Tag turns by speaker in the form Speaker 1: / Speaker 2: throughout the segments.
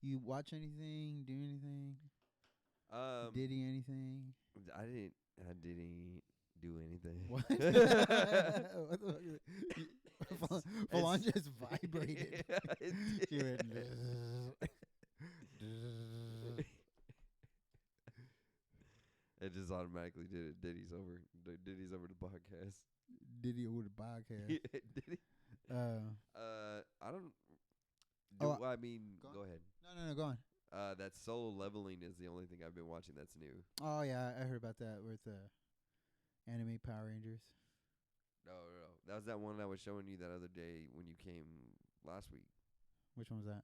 Speaker 1: You watch anything? Do anything?
Speaker 2: Um,
Speaker 1: Diddy anything?
Speaker 2: I didn't. I didn't do anything.
Speaker 1: What? What the fuck? Falon
Speaker 2: It's-
Speaker 1: just vibrated.
Speaker 2: it
Speaker 1: She went.
Speaker 2: It just automatically did it. Diddy's over the podcast.
Speaker 1: Diddy over the podcast.
Speaker 2: Diddy.
Speaker 1: Uh,
Speaker 2: I don't.
Speaker 1: Oh,
Speaker 2: I mean,
Speaker 1: go on.
Speaker 2: go ahead.
Speaker 1: no, go on.
Speaker 2: That solo leveling is the only thing I've been watching that's new.
Speaker 1: Oh yeah, I heard about that with anime Power Rangers.
Speaker 2: No. That was that one I was showing you that other day when you came last week.
Speaker 1: Which one was that?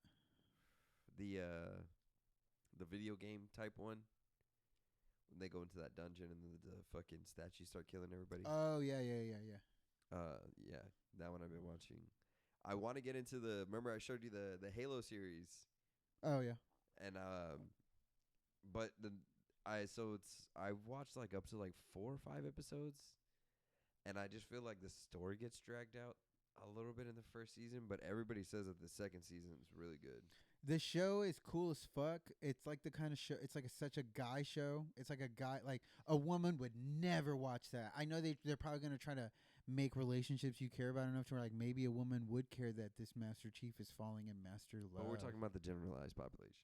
Speaker 2: The video game type one. When they go into that dungeon and the fucking statues start killing everybody.
Speaker 1: Oh yeah.
Speaker 2: Yeah, that one I've been watching. I want to get into remember I showed you the Halo series.
Speaker 1: Oh yeah.
Speaker 2: And but I've watched like up to like 4 or 5 episodes, and I just feel like the story gets dragged out a little bit in the first season, but everybody says that the second season is really good.
Speaker 1: The show is cool as fuck. It's like the kind of show. It's like such a guy show. It's like a guy, like a woman would never watch that. I know they're probably gonna try to make relationships you care about enough to where like maybe a woman would care that this Master Chief is falling in Master love.
Speaker 2: But we're talking about the generalized population.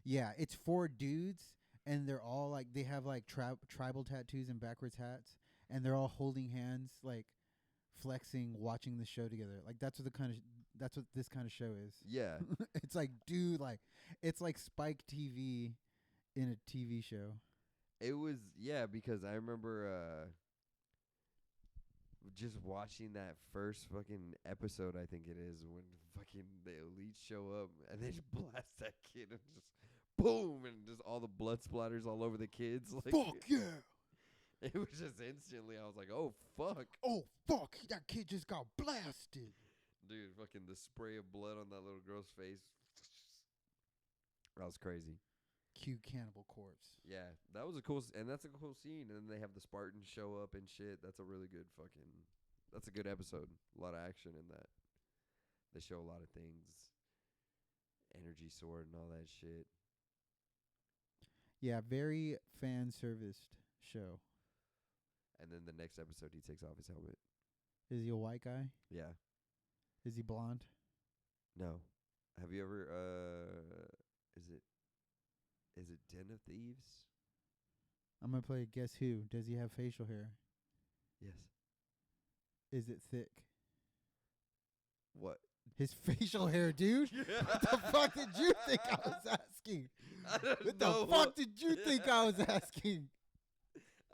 Speaker 1: Yeah, it's 4 dudes, and they're all like they have like tribal tattoos and backwards hats, and they're all holding hands, like flexing, watching the show together. Like that's what this kind of show is.
Speaker 2: Yeah.
Speaker 1: It's like, dude, like it's like Spike TV in a TV show.
Speaker 2: It was, yeah, because I remember just watching that first fucking episode, I think it is, when fucking the elites show up and they just blast that kid and just boom, and just all the blood splatters all over the kids. Like,
Speaker 1: Fuck yeah.
Speaker 2: it was just instantly, I was like, oh fuck.
Speaker 1: Oh fuck, that kid just got blasted.
Speaker 2: Dude, fucking the spray of blood on that little girl's face. That was crazy.
Speaker 1: Cute Cannibal Corpse.
Speaker 2: Yeah, that was a cool, and that's a cool scene. And then they have the Spartans show up and shit. That's a really good that's a good episode. A lot of action in that. They show a lot of things. Energy sword and all that shit.
Speaker 1: Yeah, very fan serviced show.
Speaker 2: And then the next episode, he takes off his helmet.
Speaker 1: Is he a white guy?
Speaker 2: Yeah.
Speaker 1: Is he blonde?
Speaker 2: No. Have you ever, is it Den of Thieves?
Speaker 1: I'm gonna play Guess Who. Does he have facial hair?
Speaker 2: Yes.
Speaker 1: Is it thick?
Speaker 2: What?
Speaker 1: His facial hair, dude. What the fuck did you think I was asking?
Speaker 2: I don't
Speaker 1: What
Speaker 2: know.
Speaker 1: the fuck did you think I was asking?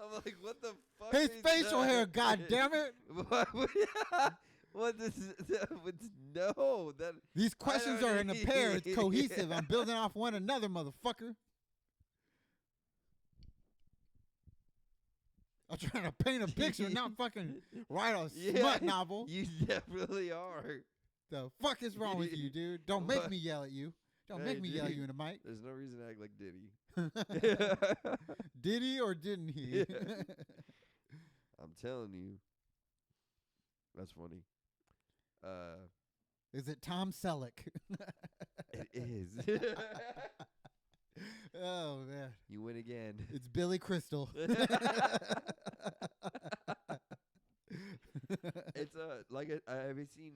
Speaker 2: I'm like, what the fuck?
Speaker 1: His
Speaker 2: is
Speaker 1: facial
Speaker 2: that?
Speaker 1: hair, god damn it.
Speaker 2: What this? No, that
Speaker 1: These questions are in a pair. It's cohesive. I'm building off one another, motherfucker. I'm trying to paint a picture, not fucking write a smut novel.
Speaker 2: You definitely are.
Speaker 1: The fuck is wrong with you, dude? Don't make me yell at you. Don't
Speaker 2: Hey,
Speaker 1: make me yell at
Speaker 2: dude.
Speaker 1: you in the mic.
Speaker 2: There's no reason to act like Diddy.
Speaker 1: Did he or didn't he?
Speaker 2: Yeah. I'm telling you. That's funny.
Speaker 1: Is it Tom Selleck?
Speaker 2: It is.
Speaker 1: Oh man,
Speaker 2: You win again.
Speaker 1: it's Billy Crystal.
Speaker 2: It's like I haven't seen.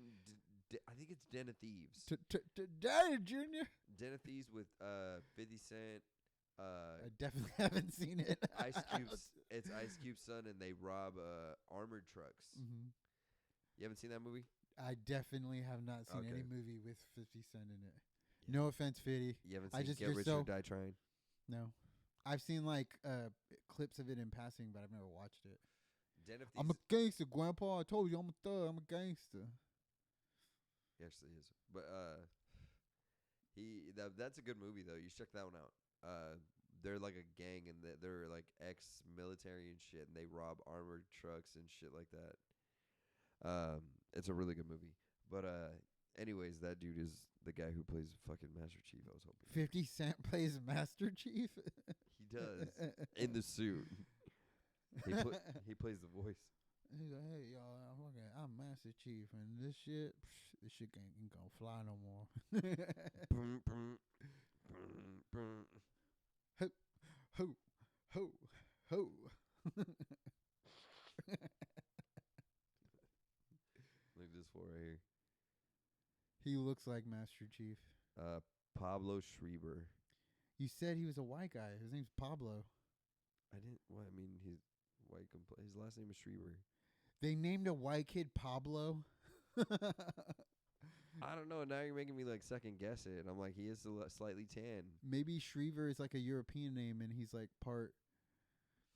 Speaker 2: I think it's Den of Thieves.
Speaker 1: Daddy Junior.
Speaker 2: Den of Thieves with 50 Cent.
Speaker 1: I definitely haven't seen it.
Speaker 2: Ice Cube's. It's Ice Cube's son, and they rob armored trucks.
Speaker 1: Mm-hmm.
Speaker 2: You haven't seen that movie?
Speaker 1: I definitely have not seen
Speaker 2: Okay.
Speaker 1: any movie with 50 Cent in it. Yeah. No offense, 50.
Speaker 2: You haven't
Speaker 1: I
Speaker 2: seen
Speaker 1: just-
Speaker 2: Get
Speaker 1: you're
Speaker 2: Rich
Speaker 1: so-
Speaker 2: or Die Trying?
Speaker 1: No. I've seen like clips of it in passing, but I've never watched it.
Speaker 2: Den of Thieves.
Speaker 1: I'm a gangster, Grandpa. I told you I'm a thug. I'm a gangster.
Speaker 2: He actually is. But that's a good movie though. You should check that one out. They're like a gang and they're like ex-military and shit, and they rob armored trucks and shit like that. It's a really good movie. But anyways, that dude is the guy who plays fucking Master Chief. I was hoping
Speaker 1: 50 Cent plays Master Chief.
Speaker 2: he does in the suit. He plays the voice.
Speaker 1: He's like, hey y'all, I'm Master Chief, and this shit ain't gonna fly no more.
Speaker 2: Boom, boom.
Speaker 1: Ho, ho, ho, ho.
Speaker 2: Look this for right here.
Speaker 1: He looks like Master Chief.
Speaker 2: Pablo Schreiber.
Speaker 1: You said he was a white guy. His name's Pablo.
Speaker 2: I didn't. Well, I mean, he's white. His last name is Schreiber.
Speaker 1: They named a white kid Pablo.
Speaker 2: I don't know. Now you're making me like second guess it. And I'm like, he is slightly tan.
Speaker 1: Maybe Shriver is like a European name, and he's like part,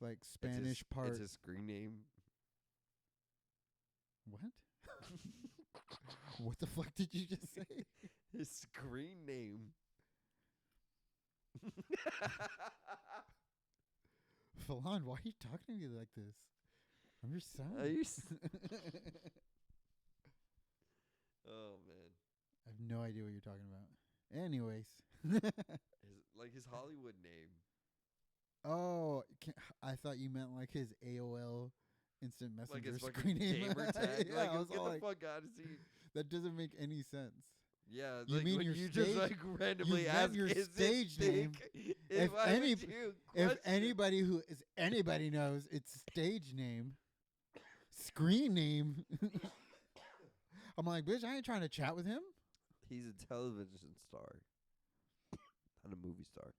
Speaker 1: like Spanish part.
Speaker 2: It's his screen name.
Speaker 1: What? What the fuck did you just say?
Speaker 2: His screen name.
Speaker 1: Falon, why are you talking to me like this? I'm your son.
Speaker 2: Oh man,
Speaker 1: I have no idea what you're talking about. Anyways,
Speaker 2: his Hollywood name.
Speaker 1: Oh, I thought you meant like his AOL instant messenger
Speaker 2: Like his
Speaker 1: screen
Speaker 2: fucking
Speaker 1: name.
Speaker 2: gamer tag.
Speaker 1: Yeah,
Speaker 2: Like,
Speaker 1: I was
Speaker 2: get
Speaker 1: all
Speaker 2: the
Speaker 1: like,
Speaker 2: fuck out of here.
Speaker 1: that doesn't make any sense.
Speaker 2: Yeah,
Speaker 1: You
Speaker 2: like
Speaker 1: mean
Speaker 2: when
Speaker 1: your
Speaker 2: you
Speaker 1: stage-
Speaker 2: just like randomly
Speaker 1: you
Speaker 2: ask
Speaker 1: meant your
Speaker 2: is
Speaker 1: stage
Speaker 2: it
Speaker 1: name.
Speaker 2: thick?
Speaker 1: If
Speaker 2: Why
Speaker 1: any-
Speaker 2: would you
Speaker 1: If
Speaker 2: question-
Speaker 1: anybody who is anybody knows its stage name, screen name, I'm like, bitch, I ain't trying to chat with him.
Speaker 2: He's a television star, not a movie star.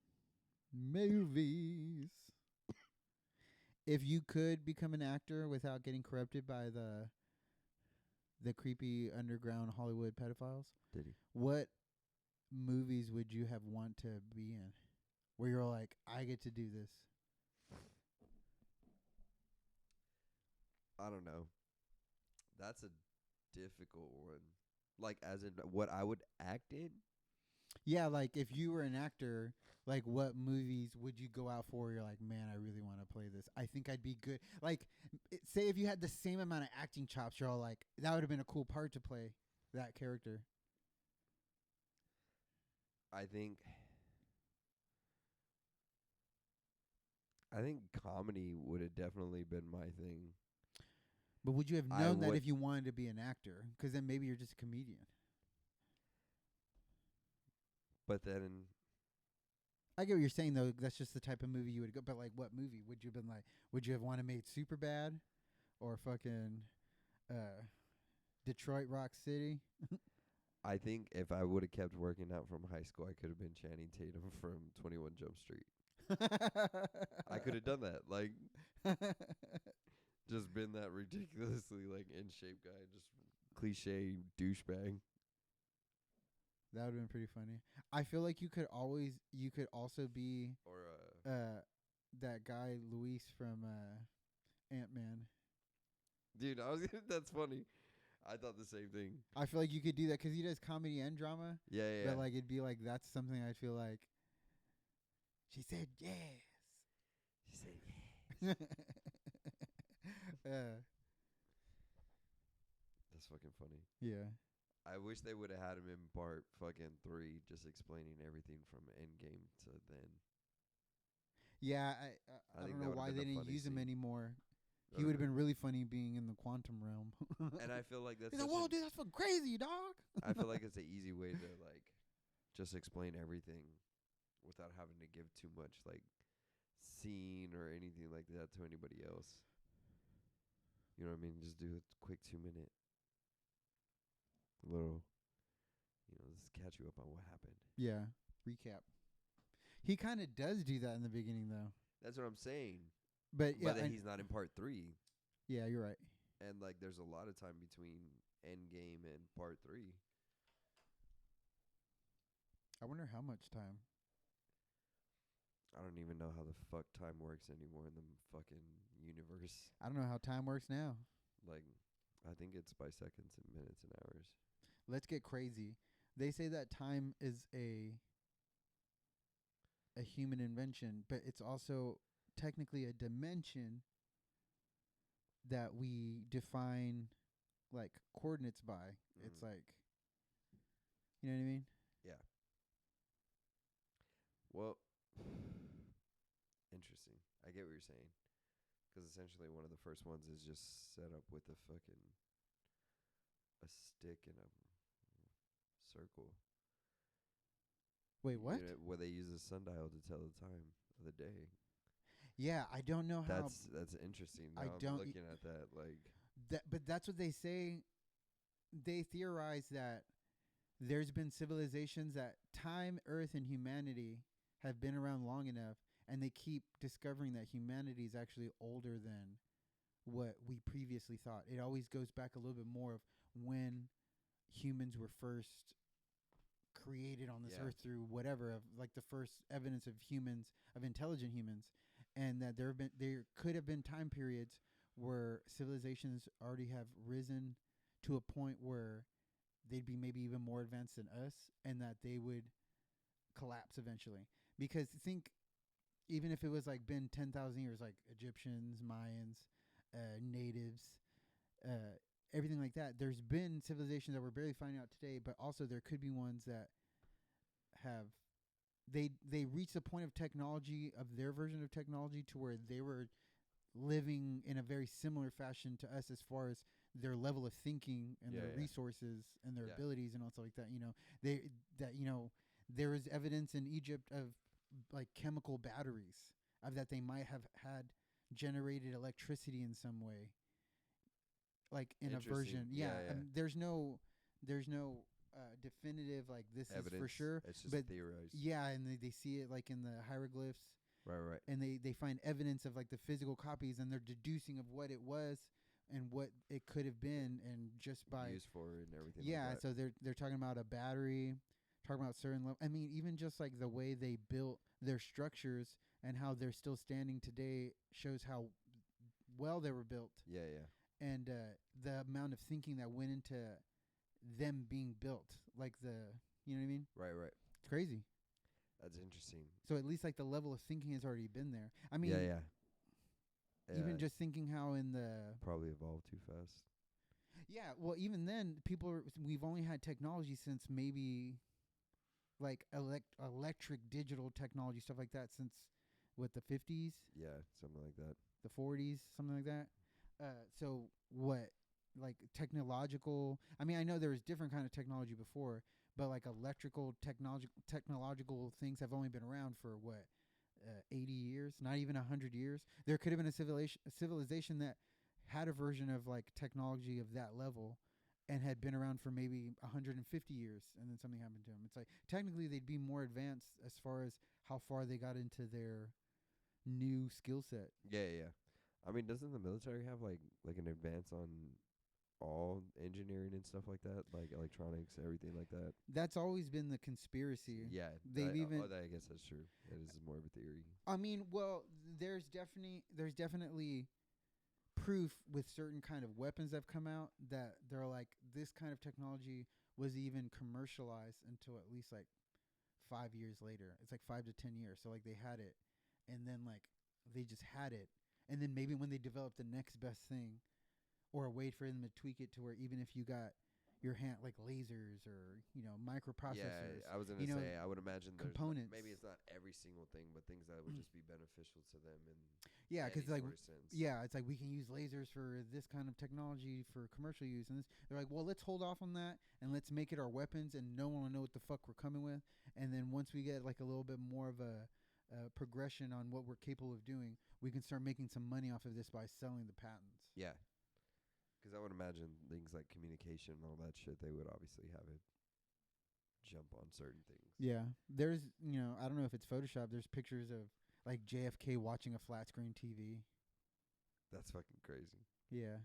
Speaker 1: Movies. If you could become an actor without getting corrupted by the creepy underground Hollywood pedophiles,
Speaker 2: Diddy.
Speaker 1: what movies would you have want to be in? Where you're like, I get to do this.
Speaker 2: I don't know. That's a difficult one. Like, as in what I would act in?
Speaker 1: Yeah, like if you were an actor, like what movies would you go out for? You're like, man, I really want to play this. I think I'd be good. Like, say if you had the same amount of acting chops, you're all like, that would have been a cool part to play that character.
Speaker 2: I think comedy would have definitely been my thing.
Speaker 1: But would you have
Speaker 2: I
Speaker 1: known that
Speaker 2: would-
Speaker 1: if you wanted to be an actor? Because then maybe you're just a comedian.
Speaker 2: But then
Speaker 1: I get what you're saying, though. That's just the type of movie you would go. But, like, what movie? Would you have been like, would you have wanted made Super Bad or fucking Detroit Rock City?
Speaker 2: I think if I would have kept working out from high school, I could have been Channing Tatum from 21 Jump Street. I could have done that. Like, just been that ridiculously, like, in shape guy. Just cliche douchebag.
Speaker 1: That would have been pretty funny. I feel like you could also be
Speaker 2: Or,
Speaker 1: that guy Luis from Ant-Man.
Speaker 2: dude, that's funny. I thought the same thing.
Speaker 1: I feel like you could do that because he does comedy and drama.
Speaker 2: Yeah, yeah.
Speaker 1: But like it'd be like that's something I feel like. She said yes.
Speaker 2: She said yes. That's fucking funny.
Speaker 1: Yeah.
Speaker 2: I wish they would have had him in part fucking 3, just explaining everything from Endgame to then.
Speaker 1: Yeah, I
Speaker 2: think
Speaker 1: don't
Speaker 2: that
Speaker 1: know
Speaker 2: would've
Speaker 1: why
Speaker 2: been
Speaker 1: they
Speaker 2: a
Speaker 1: didn't
Speaker 2: funny
Speaker 1: use him
Speaker 2: scene.
Speaker 1: anymore. He would have been really funny being in the quantum realm.
Speaker 2: And I feel like that's.
Speaker 1: He's like, whoa, dude, that's fucking crazy, dog.
Speaker 2: I feel like it's an easy way to like just explain everything without having to give too much like scene or anything like that to anybody else. You know what I mean? Just do a quick 2-minute little, just catch you up on what happened.
Speaker 1: Yeah, recap. He kind of does do that in the beginning, though.
Speaker 2: That's what I'm saying.
Speaker 1: But yeah,
Speaker 2: But then he's not in part 3.
Speaker 1: yeah, you're right.
Speaker 2: And like there's a lot of time between Endgame and part 3.
Speaker 1: I wonder how much time.
Speaker 2: I don't even know how the fuck time works anymore in the fucking universe.
Speaker 1: I don't know how time works now.
Speaker 2: Like, I think it's by seconds and minutes and hours.
Speaker 1: Let's get crazy. They say that time is a human invention, but it's also technically a dimension that we define like coordinates by. It's like, you know what I mean?
Speaker 2: Yeah. Well, interesting. I get what you're saying. Because essentially one of the first ones is just set up with a stick and a circle.
Speaker 1: Wait, what?
Speaker 2: Where they use a sundial to tell the time of the day.
Speaker 1: Yeah, I don't know how.
Speaker 2: That's interesting.
Speaker 1: I
Speaker 2: Now I'm
Speaker 1: don't
Speaker 2: looking at that like
Speaker 1: but that's what they say. They theorize that there's been civilizations that time, Earth, and humanity have been around long enough, and they keep discovering that humanity is actually older than what we previously thought. It always goes back a little bit more of when humans were first created on this earth through whatever of like the first evidence of humans, of intelligent humans, and that there could have been time periods where civilizations already have risen to a point where they'd be maybe even more advanced than us, and that they would collapse eventually. Because think, even if it was like been 10,000 years, like Egyptians, Mayans, natives, uh, everything like that, there's been civilizations that we're barely finding out today, but also there could be ones that have they reached a point of technology, of their version of technology, to where they were living in a very similar fashion to us as far as their level of thinking and their resources and their abilities and also like that. They that there is evidence in Egypt of like chemical batteries of that they might have had generated electricity in some way, like in a version. There's no definitive like this
Speaker 2: evidence.
Speaker 1: Is for sure.
Speaker 2: It's just
Speaker 1: but
Speaker 2: theorized.
Speaker 1: Yeah, and they see it like in the hieroglyphs.
Speaker 2: Right.
Speaker 1: And they find evidence of like the physical copies, and they're deducing of what it was and what it could have been, and just by
Speaker 2: used for it and everything.
Speaker 1: Yeah,
Speaker 2: like that.
Speaker 1: so they're talking about a battery, talking about certain level. I mean, even just like the way they built their structures and how they're still standing today shows how well they were built.
Speaker 2: Yeah.
Speaker 1: And the amount of thinking that went into them being built, like you know what I mean?
Speaker 2: Right.
Speaker 1: It's crazy.
Speaker 2: That's interesting.
Speaker 1: So at least like the level of thinking has already been there. I mean,
Speaker 2: yeah.
Speaker 1: Even just thinking how in the
Speaker 2: probably evolved too fast.
Speaker 1: Yeah, well, even then, we've only had technology since maybe like electric digital technology, stuff like that, since what, the 50s?
Speaker 2: Yeah, something like that.
Speaker 1: The 40s, something like that. So what, like technological? I mean, I know there was different kind of technology before, but like electrical technological things have only been around for what, 80 years, not even 100 years. There could have been a civilization that had a version of like technology of that level and had been around for maybe 150 years, and then something happened to them. It's like technically they'd be more advanced as far as how far they got into their new skill set.
Speaker 2: Yeah. I mean, doesn't the military have like an advance on all engineering and stuff like that, like electronics, everything like that?
Speaker 1: That's always been the conspiracy.
Speaker 2: Yeah,
Speaker 1: I
Speaker 2: guess that's true. That is more of a theory.
Speaker 1: I mean, well, there's definitely proof with certain kind of weapons that have come out that they're like, this kind of technology was even commercialized until at least like 5 years later. It's like 5 to 10 years. So like they had it, and then like they just had it, and then maybe when they developed the next best thing, or a way for them to tweak it to where even if you got your hand like lasers or microprocessors.
Speaker 2: Yeah, I was gonna say I would imagine
Speaker 1: components.
Speaker 2: Maybe it's not every single thing, but things that would just be beneficial to them. And
Speaker 1: yeah, because like
Speaker 2: sense.
Speaker 1: Yeah, it's like we can use lasers for this kind of technology for commercial use, and they're like, well, let's hold off on that and let's make it our weapons, and no one will know what the fuck we're coming with. And then once we get like a little bit more of a progression on what we're capable of doing, we can start making some money off of this by selling the patents.
Speaker 2: Yeah. Because I would imagine things like communication and all that shit, they would obviously have it jump on certain things.
Speaker 1: Yeah. There's, I don't know if it's Photoshop. There's pictures of like JFK watching a flat screen TV.
Speaker 2: That's fucking crazy.
Speaker 1: Yeah.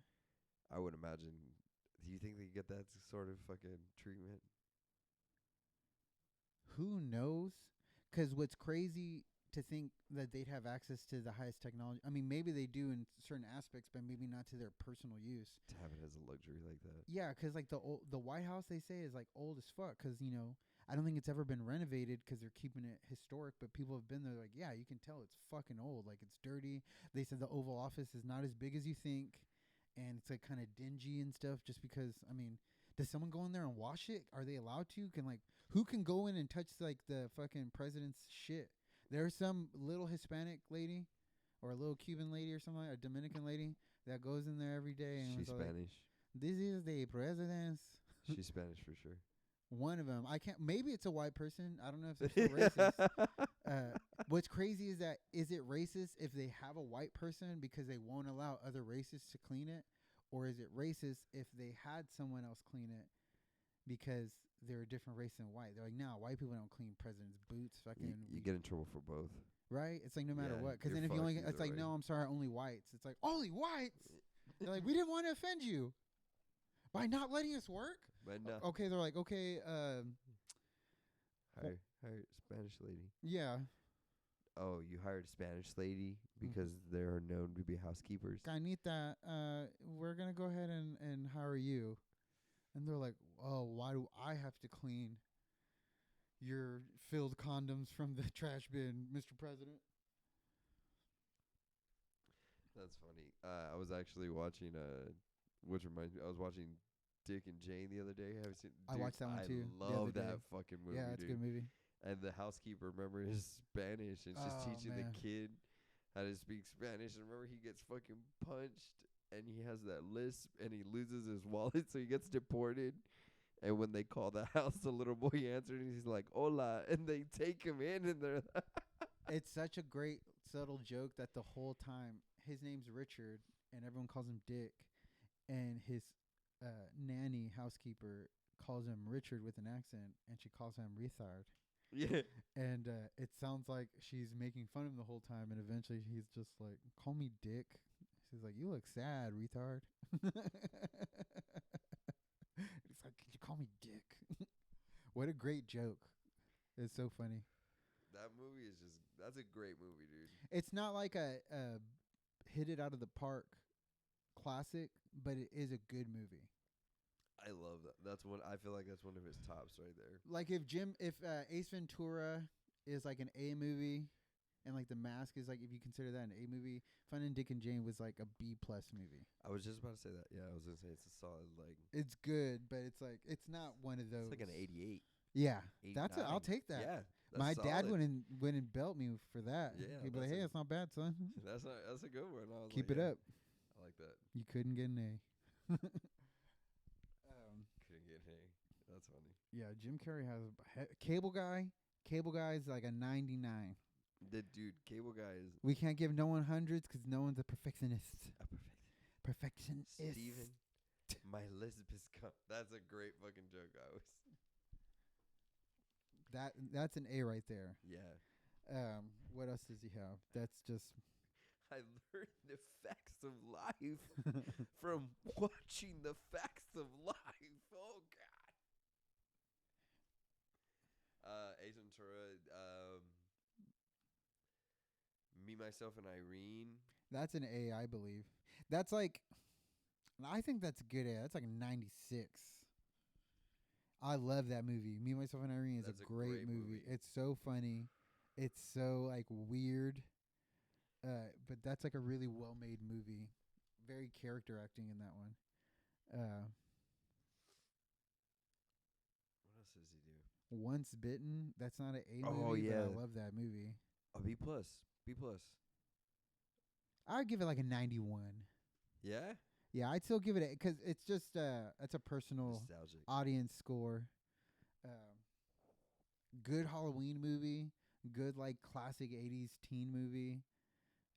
Speaker 2: I would imagine. Do you think they get that sort of fucking treatment?
Speaker 1: Who knows? Because what's crazy to think that they'd have access to the highest technology. I mean, maybe they do in certain aspects, but maybe not to their personal use.
Speaker 2: To have it as a luxury like that.
Speaker 1: Yeah, because like the White House, they say, is like old as fuck. Because I don't think it's ever been renovated because they're keeping it historic. But people have been there, like, yeah, you can tell it's fucking old. Like it's dirty. They said the Oval Office is not as big as you think, and it's like kind of dingy and stuff. Just because, I mean, does someone go in there and wash it? Are they allowed to? Who can go in and touch like the fucking president's shit? There's some little Hispanic lady or a little Cuban lady or something, like, a Dominican lady that goes in there every day. And
Speaker 2: She's Spanish.
Speaker 1: Like, this is the president's.
Speaker 2: She's Spanish for sure.
Speaker 1: One of them. I can't. Maybe it's a white person. I don't know if they're still racist. What's crazy is it racist if they have a white person because they won't allow other races to clean it, or is it racist if they had someone else clean it because they're a different race than white? They're like, no, white people don't clean president's boots. Fucking,
Speaker 2: you get in trouble for both.
Speaker 1: right? It's like no matter
Speaker 2: Yeah,
Speaker 1: what. Because
Speaker 2: you're
Speaker 1: then if you only,
Speaker 2: fucked
Speaker 1: it's
Speaker 2: either
Speaker 1: like,
Speaker 2: way.
Speaker 1: no, I'm sorry, only whites. It's like only whites. They're like, we didn't want to offend you by not letting us work.
Speaker 2: But no.
Speaker 1: Okay, they're like, okay,
Speaker 2: Hire Spanish lady.
Speaker 1: yeah.
Speaker 2: Oh, you hired a Spanish lady because they're known to be housekeepers.
Speaker 1: Carnita, we're gonna go ahead and hire you. And they're like, oh, why do I have to clean your filled condoms from the trash bin, Mr. President?
Speaker 2: That's funny. I was actually watching which reminds me, I was watching Dick and Jane the other day. Have you seen?
Speaker 1: I watched that one too.
Speaker 2: I love that fucking movie.
Speaker 1: Yeah, it's a good movie.
Speaker 2: And the housekeeper, remember, is Spanish, and she's teaching the
Speaker 1: man.
Speaker 2: kid how to speak Spanish. And remember, he gets fucking punched, and he has that lisp, and he loses his wallet, so he gets deported. And when they call the house, the little boy answered, and he's like, "Hola," and they take him in, and they're
Speaker 1: It's such a great subtle joke that the whole time his name's Richard, and everyone calls him Dick, and his nanny housekeeper calls him Richard with an accent, and she calls him retard.
Speaker 2: yeah.
Speaker 1: And it sounds like she's making fun of him the whole time, and eventually he's just like, "Call me Dick." She's like, "You look sad, retard." It's like, "Could you call me Dick?" What a great joke! It's so funny.
Speaker 2: That movie is that's a great movie, dude.
Speaker 1: It's not like a hit it out of the park classic, but it is a good movie.
Speaker 2: I love that. I feel like that's one of his tops right there.
Speaker 1: Like if Ace Ventura is like an A movie, and like The Mask is like, if you consider that an A movie, Fun and Dick and Jane was like a B+ movie.
Speaker 2: I was just about to say that. Yeah, I was gonna say it's a solid
Speaker 1: It's good, but it's like it's not one of those.
Speaker 2: It's like an 88.
Speaker 1: Yeah,
Speaker 2: 89.
Speaker 1: that's I'll take that.
Speaker 2: Yeah, that's
Speaker 1: My dad
Speaker 2: solid.
Speaker 1: went and belt me for that.
Speaker 2: Yeah,
Speaker 1: He'd be like, "Hey, it's not bad, son.
Speaker 2: That's a good one. I was
Speaker 1: Keep
Speaker 2: like,
Speaker 1: it
Speaker 2: yeah,
Speaker 1: up."
Speaker 2: I like that.
Speaker 1: You couldn't get an A.
Speaker 2: Couldn't get an A. That's funny.
Speaker 1: Yeah, Jim Carrey has Cable Guy. Cable Guy is like a 99.
Speaker 2: The dude, Cable Guy is
Speaker 1: We can't give no one hundreds because no one's a perfectionist.
Speaker 2: a
Speaker 1: Perfectionist.
Speaker 2: Steven, my lisp is That's a great fucking joke. I was.
Speaker 1: That's an A right there.
Speaker 2: Yeah.
Speaker 1: What else does he have? That's just.
Speaker 2: I learned the facts of life from watching the facts of life. Oh God. Ace Ventura. Me, Myself, and Irene.
Speaker 1: That's an A, I believe. That's like. I think that's a good A. That's like a 96. I love that movie. Me, Myself, and Irene is
Speaker 2: That's
Speaker 1: a great movie. It's so funny. It's so like weird. But that's like a really well-made movie. Very character acting in that one.
Speaker 2: What else does he do?
Speaker 1: Once Bitten. That's not an A
Speaker 2: Oh,
Speaker 1: movie,
Speaker 2: yeah.
Speaker 1: but I love that movie.
Speaker 2: A B+. B+.
Speaker 1: I'd give it like a 91.
Speaker 2: Yeah?
Speaker 1: Yeah, I'd still give it because it's just it's a personal
Speaker 2: Nostalgic.
Speaker 1: audience score. Good Halloween movie. Good like classic 80s teen movie.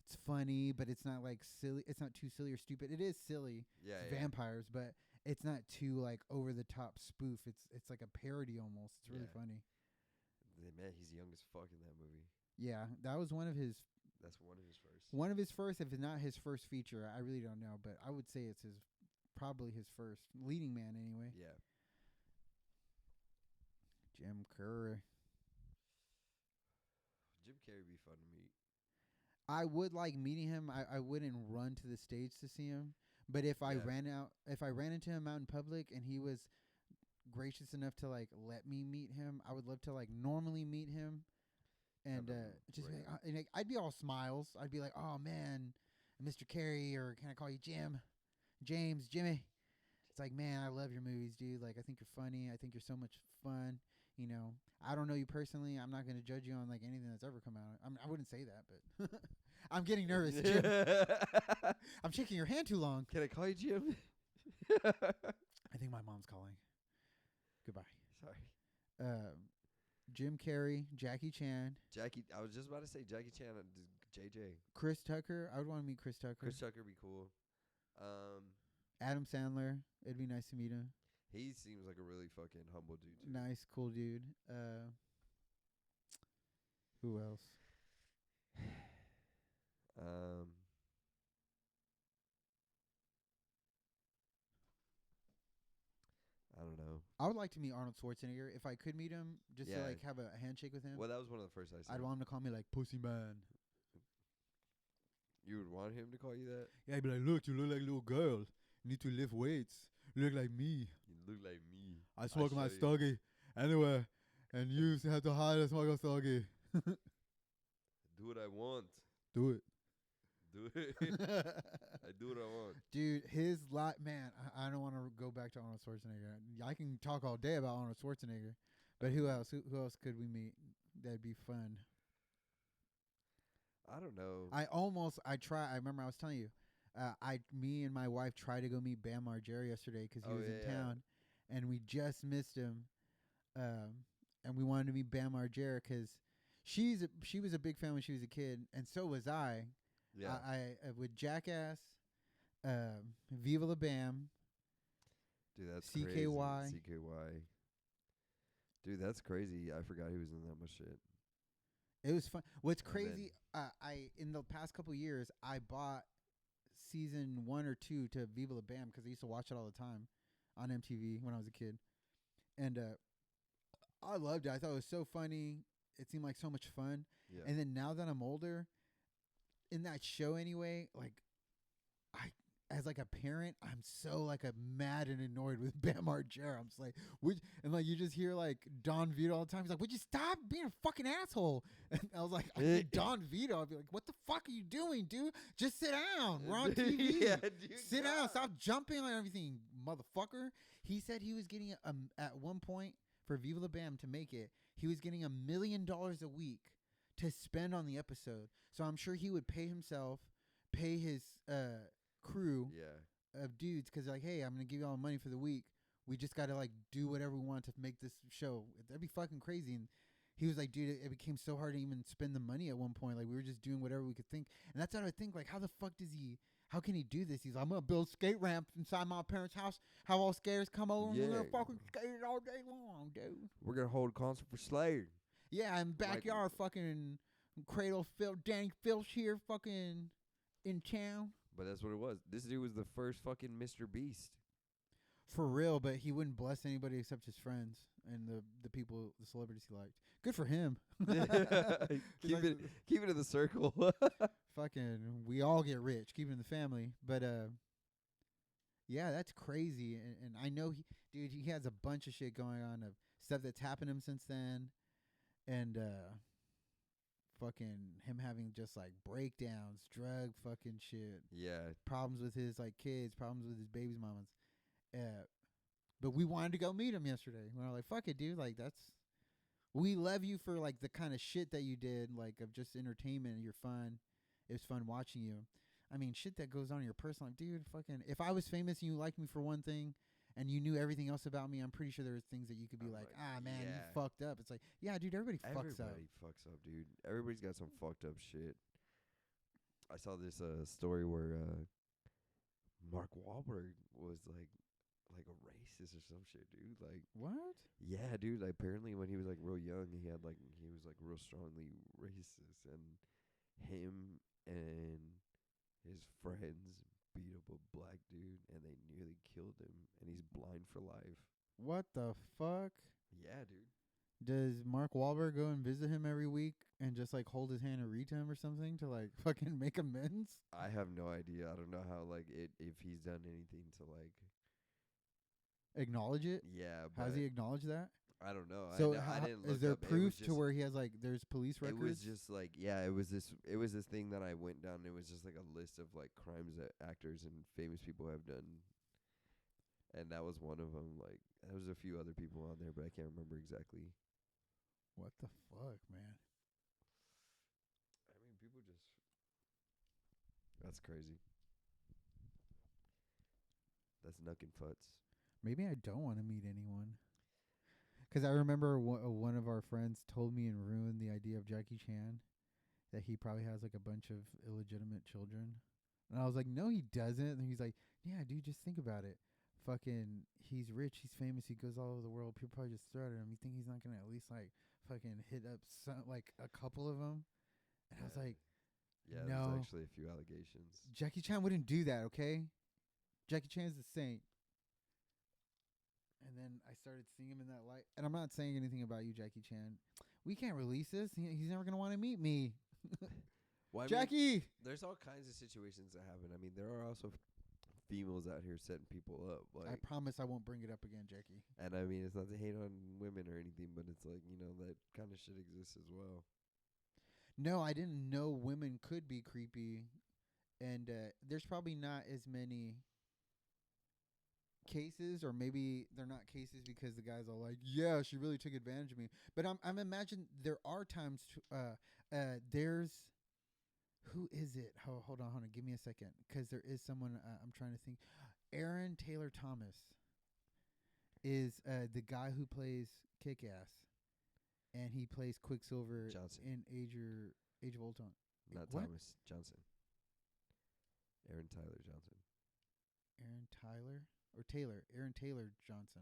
Speaker 1: It's funny, but it's not like silly. It's not too silly or stupid. It is silly.
Speaker 2: Yeah,
Speaker 1: It's
Speaker 2: yeah.
Speaker 1: vampires, but it's not too like over the top spoof. It's like a parody almost. It's really
Speaker 2: Yeah.
Speaker 1: funny.
Speaker 2: Man, he's young as fuck in that movie.
Speaker 1: Yeah, that was one of his
Speaker 2: That's one of his first.
Speaker 1: if it's not his first feature. I really don't know, but I would say it's probably his first leading man anyway.
Speaker 2: Yeah.
Speaker 1: Jim Carrey.
Speaker 2: Jim Carrey be fun to meet.
Speaker 1: I would like meeting him. I wouldn't run to the stage to see him, but if I
Speaker 2: Yeah.
Speaker 1: ran into him out in public and he was gracious enough to like let me meet him, I would love to like normally meet him, and just be like, and like, I'd be all smiles. I'd be like, "Oh man, Mr. Carey," or "Can I call you Jim, James, Jimmy?" It's like, "Man, I love your movies, dude. Like, I think you're funny. I think you're so much fun. You know, I don't know you personally. I'm not going to judge you on like anything that's ever come out. I wouldn't say that, but I'm getting nervous, Jim. I'm shaking your hand too long.
Speaker 2: Can I call you Jim?
Speaker 1: I think my mom's calling. Goodbye.
Speaker 2: Sorry.
Speaker 1: Jim Carrey, Jackie Chan,
Speaker 2: Jackie. I was just about to say Jackie Chan and JJ.
Speaker 1: Chris Tucker. I would want to meet Chris Tucker.
Speaker 2: Chris Tucker be cool.
Speaker 1: Adam Sandler. It'd be nice to meet him.
Speaker 2: He seems like a really fucking humble dude too.
Speaker 1: Nice, cool dude. Who else?
Speaker 2: I don't know.
Speaker 1: I would like to meet Arnold Schwarzenegger if I could meet him, just to
Speaker 2: Yeah.
Speaker 1: like have a handshake with him.
Speaker 2: Well, that was one of the first I said.
Speaker 1: I'd want him to call me like Pussy Man.
Speaker 2: You would want him to call you that?
Speaker 1: Yeah, I'd be like, look, you look like a little girl. You need to lift weights. You look like me.
Speaker 2: You look like me.
Speaker 1: I smoke my
Speaker 2: show you.
Speaker 1: stogie anywhere, and you have to hide a smoke a stogie.
Speaker 2: Do what I want.
Speaker 1: Do it.
Speaker 2: Do it. I do what I want.
Speaker 1: Dude, his man, I don't want to go back to Arnold Schwarzenegger. I can talk all day about Arnold Schwarzenegger, but who else? Who else could we meet? That'd be fun.
Speaker 2: I don't know.
Speaker 1: I remember I was telling you, me and my wife tried to go meet Bam Margera yesterday because he was in town, and we just missed him. And we wanted to meet Bam Margera because she was a big fan when she was a kid, and so was I.
Speaker 2: Yeah.
Speaker 1: I with Jackass, Viva La Bam.
Speaker 2: Dude, that's
Speaker 1: CKY.
Speaker 2: crazy. CKY. Dude, that's crazy. I forgot he was in that much shit.
Speaker 1: It was fun. What's
Speaker 2: And
Speaker 1: crazy? I in the past couple years, I bought season 1 or 2 to Viva La Bam because I used to watch it all the time on MTV when I was a kid, and I loved it. I thought it was so funny. It seemed like so much fun.
Speaker 2: Yeah.
Speaker 1: And then now that I'm older, in that show anyway, like as like a parent, I'm so like a mad and annoyed with Bam Margera. I'm just like, and like you just hear like Don Vito all the time. He's like, would you stop being a fucking asshole? And I was like, Don Vito. I'd be like, what the fuck are you doing, dude? Just sit down. We're on TV.
Speaker 2: Yeah, dude,
Speaker 1: sit down. Stop jumping on everything, motherfucker. He said he was getting at one point for Viva La Bam to make it. He was getting $1 million a week to spend on the episode. So I'm sure he would pay himself, pay his crew of dudes, because like, hey, I'm gonna give you all the money for the week. We just gotta like do whatever we want to make this show. That'd be fucking crazy. And he was like, dude, it became so hard to even spend the money at one point. Like we were just doing whatever we could think. And that's what I think. Like, how can he do this? He's like, I'm gonna build skate ramps inside my parents' house. Have all skaters come over and we're gonna fucking skate all day long, dude.
Speaker 2: We're gonna hold a concert for Slayer.
Speaker 1: Yeah, and backyard fucking Cradle Phil, Danny Filch here, fucking in town.
Speaker 2: But that's what it was. This dude was the first fucking Mr. Beast.
Speaker 1: For real, but he wouldn't bless anybody except his friends and the people, the celebrities he liked. Good for him.
Speaker 2: Keep it in the circle.
Speaker 1: Fucking, we all get rich. Keep it in the family. But yeah, that's crazy. And I know he has a bunch of shit going on of stuff that's happened to him since then, and fucking him having just like breakdowns, drug fucking shit.
Speaker 2: Yeah.
Speaker 1: Problems with his like kids, problems with his baby's mamas. But we wanted to go meet him yesterday. We were like, fuck it, dude. Like we love you for like the kind of shit that you did, like of just entertainment. You're fun. It was fun watching you. I mean, shit that goes on in your personal life, dude. Fucking, if I was famous and you liked me for one thing, and you knew everything else about me, I'm pretty sure there was things that you could be like, man, you fucked up. It's like, yeah, dude, everybody fucks up.
Speaker 2: Everybody fucks up, dude. Everybody's got some fucked up shit. I saw this story where Mark Wahlberg was like a racist or some shit, dude. Like,
Speaker 1: what?
Speaker 2: Yeah, dude. Like, apparently when he was like real young, he was like real strongly racist, and him and his friends beat up a black dude and they nearly killed him, and he's blind for life.
Speaker 1: What the fuck?
Speaker 2: Yeah, dude.
Speaker 1: Does Mark Wahlberg go and visit him every week and just like hold his hand and read to him or something to like fucking make amends?
Speaker 2: I have no idea. I don't know how if he's done anything to like
Speaker 1: acknowledge it.
Speaker 2: Yeah, but
Speaker 1: has he acknowledged that?
Speaker 2: I don't know.
Speaker 1: So
Speaker 2: I didn't look
Speaker 1: is there
Speaker 2: up.
Speaker 1: proof to where he has like there's police records?
Speaker 2: It was just like it was this thing that I went down. It was just like a list of like crimes that actors and famous people have done, and that was one of them. Like there was a few other people on there, but I can't remember exactly.
Speaker 1: What the fuck, man?
Speaker 2: I mean, people just that's crazy. That's nuck and futz.
Speaker 1: Maybe I don't want to meet anyone. Because I remember one of our friends told me and ruined the idea of Jackie Chan, that he probably has like a bunch of illegitimate children. And I was like, no, he doesn't. And he's like, yeah, dude, just think about it. Fucking, he's rich, he's famous, he goes all over the world. People probably just throw at him. You think he's not gonna at least like fucking hit up some, like a couple of them? And I was like,
Speaker 2: Yeah, there's
Speaker 1: no,
Speaker 2: actually a few allegations.
Speaker 1: Jackie Chan wouldn't do that. Okay, Jackie Chan's the saint. And then I started seeing him in that light. And I'm not saying anything about you, Jackie Chan. We can't release this. He's never gonna want to meet me.
Speaker 2: Well,
Speaker 1: Jackie.
Speaker 2: There's all kinds of situations that happen. I mean, there are also females out here setting people up.
Speaker 1: I promise I won't bring it up again, Jackie.
Speaker 2: And I mean, it's not to hate on women or anything, but it's like, that kind of shit exists as well.
Speaker 1: No, I didn't know women could be creepy, and there's probably not as many cases, or maybe they're not cases because the guys are like, yeah, she really took advantage of me. But I'm imagining there are times there's, who is it? Hold on, give me a second, because there is someone I'm trying to think. Aaron Taylor Thomas is the guy who plays Kick-Ass, and he plays Quicksilver
Speaker 2: Johnson.
Speaker 1: in Age of Ultron.
Speaker 2: Not
Speaker 1: What?
Speaker 2: Thomas Johnson. Aaron Tyler Johnson.
Speaker 1: Aaron Tyler or Taylor? Aaron Taylor Johnson.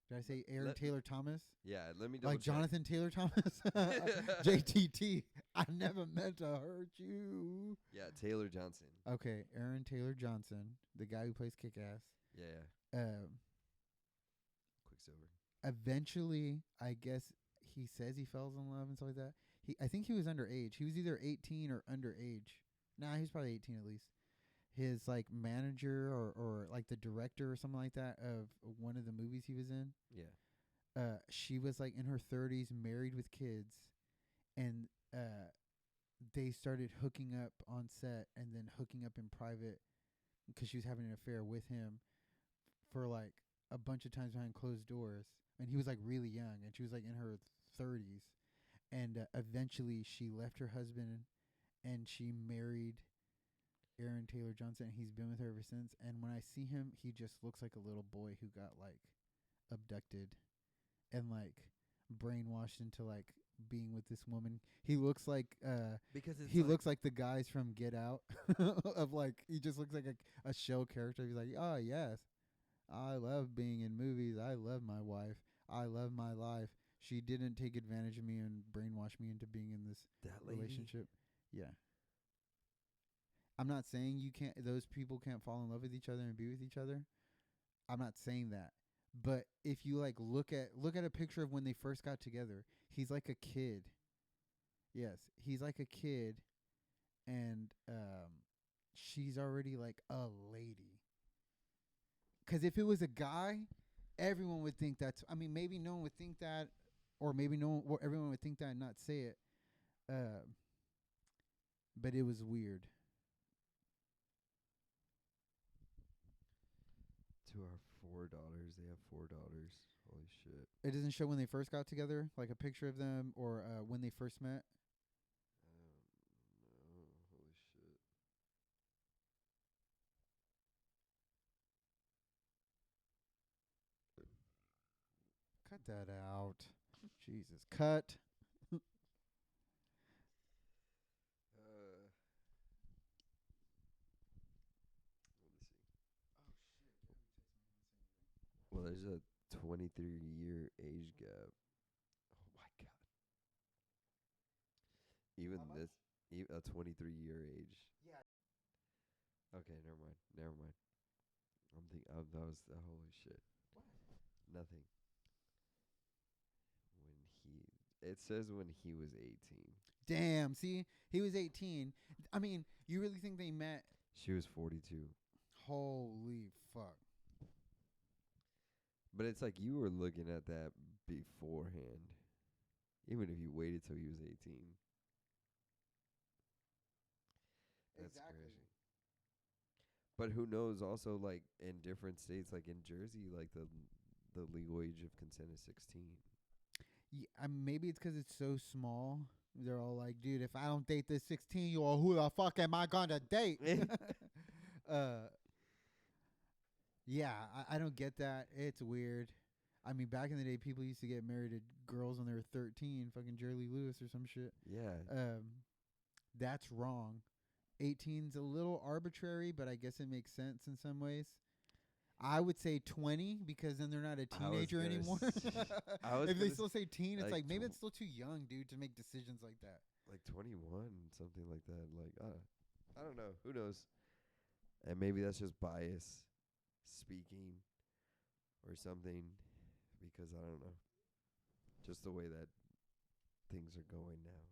Speaker 1: Did I say Aaron Taylor Thomas?
Speaker 2: Yeah, let me
Speaker 1: like Jonathan Taylor Thomas? JTT. I never meant to hurt you.
Speaker 2: Yeah, Taylor Johnson.
Speaker 1: Okay, Aaron Taylor Johnson, the guy who plays Kick-Ass.
Speaker 2: Yeah. Quicksilver.
Speaker 1: Eventually, I guess he says he fell in love and stuff like that. I think he was underage. He was either 18 or underage. Nah, he was probably 18 at least. His like manager or like the director or something like that of one of the movies he was in.
Speaker 2: Yeah.
Speaker 1: She was like in her 30s, married with kids, and they started hooking up on set and then hooking up in private because she was having an affair with him for like a bunch of times behind closed doors. And he was like really young, and she was like in her 30s. And eventually she left her husband and she married Aaron Taylor Johnson, and he's been with her ever since. And when I see him, he just looks like a little boy who got like abducted and like brainwashed into like being with this woman. He looks like
Speaker 2: because
Speaker 1: he looks like the guys from Get Out. Of like, he just looks like a show character. He's like, oh yes, I love being in movies. I love my wife. I love my life. She didn't take advantage of me and brainwash me into being in this relationship. Yeah. I'm not saying those people can't fall in love with each other and be with each other. I'm not saying that. But if you like look at a picture of when they first got together, he's like a kid. Yes, he's like a kid, and she's already like a lady. Because if it was a guy, everyone would think that's. I mean, maybe no one would think that, or maybe everyone would think that and not say it. But it was weird.
Speaker 2: To our 4 daughters, they have 4 daughters. Holy shit!
Speaker 1: It doesn't show when they first got together, like a picture of them, or when they first met.
Speaker 2: No, holy shit!
Speaker 1: Cut that out. Jesus, cut.
Speaker 2: Well, there's a 23-year age gap. Oh my god! Even this, a 23-year age.
Speaker 1: Yeah.
Speaker 2: Okay, never mind. I'm thinking. That was the holy shit.
Speaker 1: What?
Speaker 2: Nothing. It says when he was 18.
Speaker 1: Damn. See, he was 18. I mean, you really think they met?
Speaker 2: She was 42.
Speaker 1: Holy fuck.
Speaker 2: But it's like you were looking at that beforehand. Even if you waited till he was 18. That's
Speaker 1: exactly.
Speaker 2: crazy. But who knows, also like in different states, like in Jersey, like the legal age of consent is 16.
Speaker 1: Yeah, maybe it's because it's so small. They're all like, dude, if I don't date this 16-year-old, who the fuck am I gonna date? Yeah, I don't get that. It's weird. I mean, back in the day, people used to get married to girls when they were 13, fucking Jerry Lee Lewis or some shit.
Speaker 2: Yeah.
Speaker 1: That's wrong. 18's a little arbitrary, but I guess it makes sense in some ways. I would say 20 because then they're not a teenager anymore. If they still say teen, it's like maybe it's still too young, dude, to make decisions like that.
Speaker 2: Like 21, something like that. Like, I don't know. Who knows? And maybe that's just bias speaking or something, because I don't know. Just the way that things are going now.